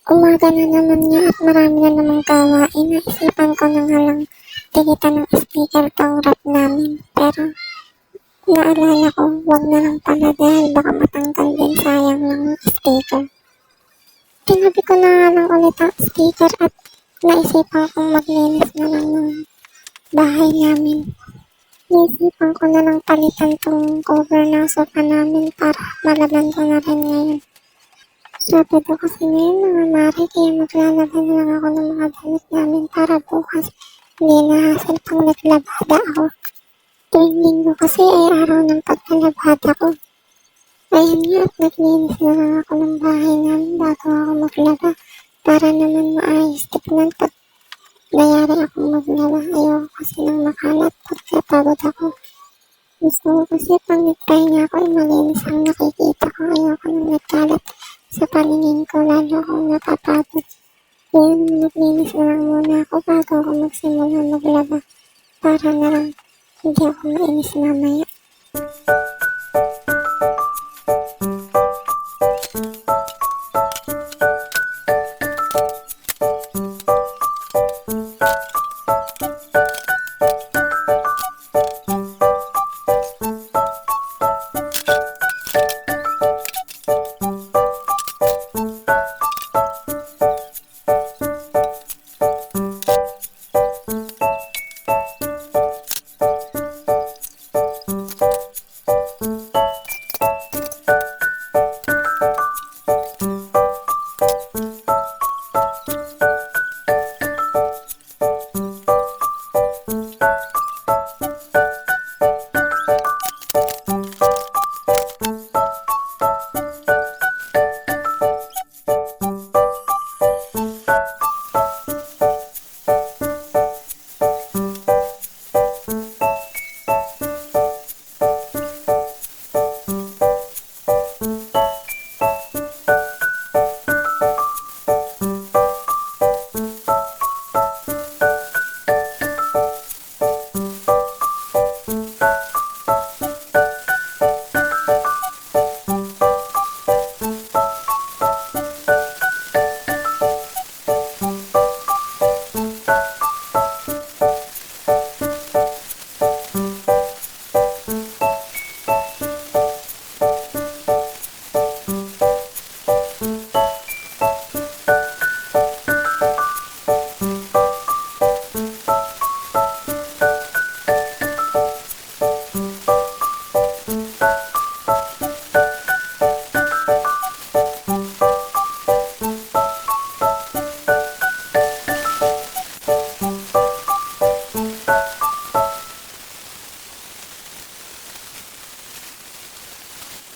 Umaga na naman nga at marami na namang gawain. Naisipan ko na nga lang tigitan ng sticker tong rep namin. Pero naalala ko, wag na lang pala dahil baka matanggal din, sayang lang yung sticker. Tinabi ko na nga lang ulit ang sticker at naisipan kong maglinis na lang ng bahay namin. Naisipan ko na lang palitan tong cover ng sofa namin para malaban ko na rin ngayon. Sabi ko kasi ngayon mga mare, kaya maglalaban na lang ako ng mga damit namin para bukas hindi na hassle pang naglabada ako. Tuwing linggo kasi ay araw ng paglalabada ko. Ayan nga at naglinis na lang ako ng bahay namin bago ako maglaba para naman maayos tignan pag nayari akong maglaba. Ayoko kasi nang makalat pagka pagod ako. Gusto ko kasi pag nagpahinga ako ay malinis ang nakikita ko. Ayoko nang nagkalat sa paningin ko lalo kung napapagod. Kaya naglinis na lang muna ako bago ako magsimula maglaba para na lang hindi ako mainis mamaya.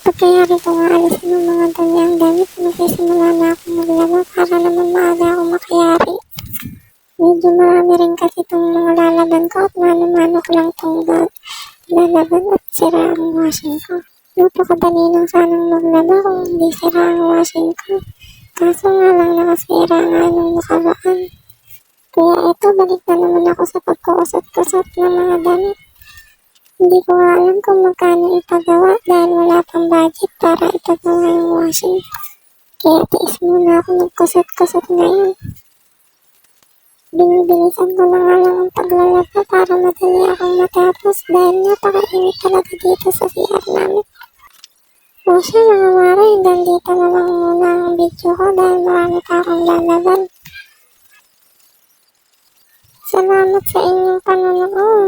Pagkayari ko nga alisin ng mga danyang damit, magsisimula na ako maglaba para naman maaga ako makayari. Medyo marami rin kasi itong mga lalaban ko at mano-mano ko lang itong lalaban at sira ang washing ko. Napakadali lang sanang maglaba kung hindi sira ang washing ko. Kaso nga lang nakasira nga nung nakaraan. Kaya ito, balik na naman ako sa pagkuusot-kusot ng mga damit. Hindi ko nga alam kung magkano ipagawa dahil wala pang budget para ipagawa yung washing. Kaya tiis muna ako magkusot-kusot ngayon. Binibilisan ko na nga lang ang paglalaba para madali akong matapos dahil napakainit talaga dito sa CR namin. O siya mga mare, hanggang dito na lang muna ang video ko dahil marami pa akong lalaban. Salamat sa inyong panonood.